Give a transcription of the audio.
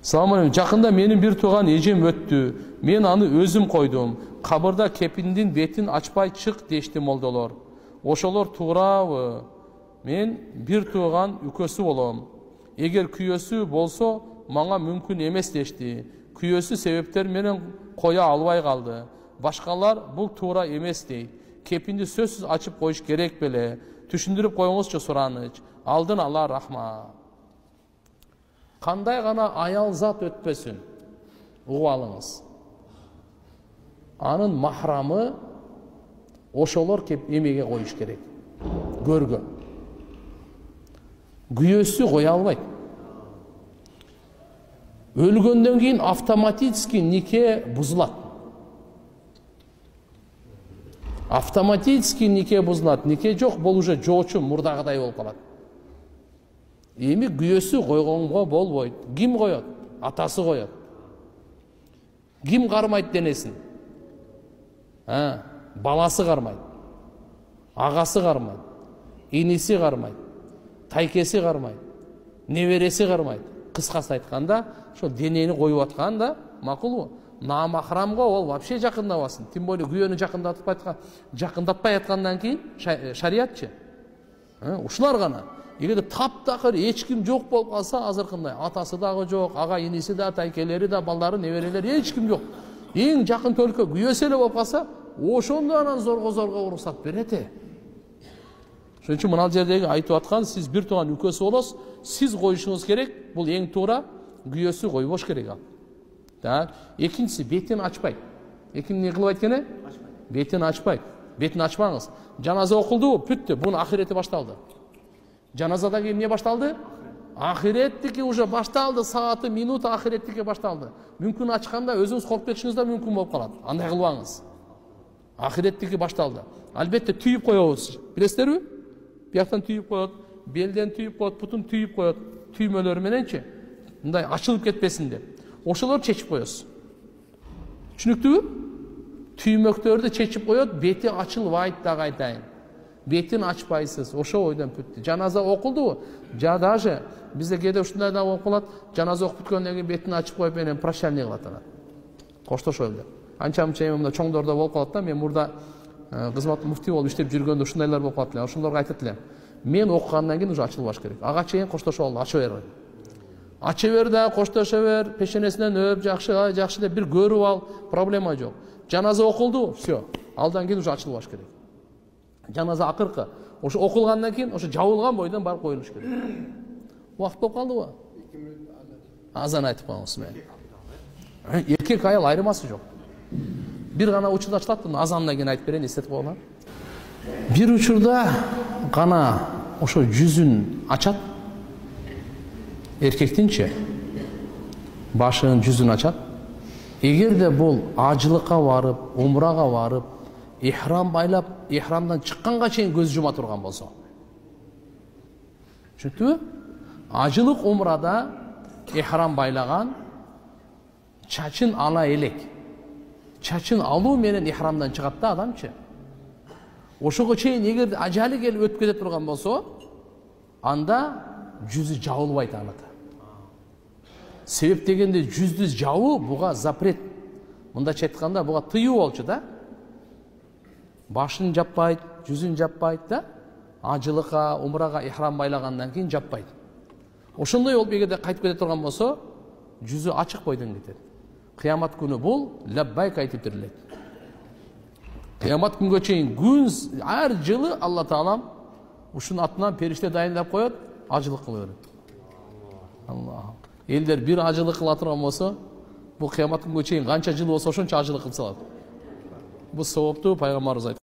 Салам алейкум. Жакында менин бир тууган эжем өттү. Мен аны өзүм койдум. Кабырда кепиндин бетин ачпай чык дешти молдолор. Ошолор туурабы? Мен бир тууган үкөсү болом. Эгер күйөөсү болсо, мага мүмкүн эмес дешти. Күйөөсү себептер менен коя албай калды. Башкалар бул туура эмес дейт. Кепинди сөзсүз ачып коюш керек беле? Түшүндүрүп коюңузчу сураныч. Алдын ала рахмат. Кандай гана аял зат өтпөсүн, угуп алыңыз. Анын махрамы ошолор кеп эмеге коюш керек. Көргө. Күйөөсү кое албайт. Өлгөндөн кийин автоматически нике бузулат. Автоматически нике бузулат. Нике жок, бул уже жоочу мурдагыдай болуп калат. Эми күйөөсү койгонго болбойт. Ким коет? Атасы коет. Ким кармайт денесин? Баласы кармайт. Агасы кармайт. Иниси кармайт. Тайкеси кармайт. Небереси кармайт. Кыскасы айтканда, ошо денени коюп атканда макулбу? Намахрамга ол вообще жакындабасын. Тим более күйөөнү жакындатпай аткандан кийин шариятчы. Ушулар гана. Эгерде таптакыр эч ким жок болуп калса, азыркындай атасы дагы жок, ага иниси да, тайкелери да, балдары, неберелери эч ким жок. Эң жакын төлкө күйөөсү эле болуп калса, ошондо анан зорго уруксат берет. Ошон үчүн мына жердеги айтып аткан, сиз бир тууган үкөсү болосуз, сиз коюшуңуз керек, бул эң туура, күйөөсү койбош керек ал. Так, экинчиси бетин ачпайт. Не кылбайт экен? Бетин ачпайт. Бетин ачпаңыз. Жаназа окулдубу? Бүттү, бунун ахирети башталды. Жаназада эмне башталды? Ахиреттики уже башталды, сааты, минуты ахиреттики башталды. Мүмкүн ачканда өзүңүз коркуп кетишиңиз да мүмкүн болуп калат. Андай кылбаңыз. Ахиреттики башталды. Албетте түйүп коебуз. Билесиздерби? Бияктан түйүп коет, белден түйүп коет, бутун түйүп коет. Түймөлөр мененчи мындай ачылып кетпесин деп. Ошолор чечип коесуз. Түшүнүктүүбү? Түймөктөрдү чечип коет, бети ачылбайт да кайтайын. Бетин ачпайсыз, ошо ойдон бүттү. Жаназа окулдубу? Даже бизде кээде ушундай да болуп калат. Жаназа окуп бүткөндөн кийин бетин ачып коюп менен прощание кылат анан. Коштошолу деп. Анча-мынча мында чоңдордо болуп калат да, мен мурда кызмат муфти болуп иштеп жүргөндө ушундайлар болуп калат эле. Ошолорго айтат элем. Мен окугандан кийин уже ачылбаш керек. Ага чейин коштошолу, ача бер. Ача бер да, коштошо бер, пешенесинен өп, жакшы деп бир көрүп ал, проблема жок. Жаназа окулду, всё. Алдан кийин уже ачылбаш керек. Жаназа акыркы. Ошо окулгандан кийин ошо жабылган бойдон барып коюлуш керек. Убакыт болуп калдыбы? 2 мүнөт азан айтып коюңуз мен. Эркек аял айырмасы жок. Бир гана учурда ачылат, азандан кийин айтып берейин, эстетип коюңар. Бир учурда гана ошо жүзүн ачат. Эркектинчи башын, жүзүн ачат. Эгерде бул ажылыкка барып, умрага барып, ихрам байлап, ихрамдан чыкканга чейин көз жума турган болсо. Түшүнүктүбү? Ажылык умрада ихрам байлаган, чачын ала элек. Чачын алуу менен ихрамдан чыгат да адамчы. Ошого чейин эгерде ажалы келип өтүп кете турган болсо, анда жүзү жабылбайт аныкы. Себеп дегенде жүздү жабуу буга запрет. Мындайча айтканда буга тыюу болчу да. Башын жаппайт, жүзүн жаппайт да. Ажылыкка, умрага ихрам байлагандан кийин жаппайт. Ошондой болуп эгерде кайтып кете турган болсо, жүзү ачык бойдон кетет. Кыямат күнү бул лаббайк айтып тирилет. Кыямат күнгө чейин күн ар жылы Алла Таалам ушунун атынан периште дайындап коет, ажылык кыла берет. Алла. Элдер бир ажылык кыла турган болсо, бул кыямат күнгө чейин канча жыл болсо ошончо ажылык кылып салат. Бул соопту пайгамбарыбыз айтты.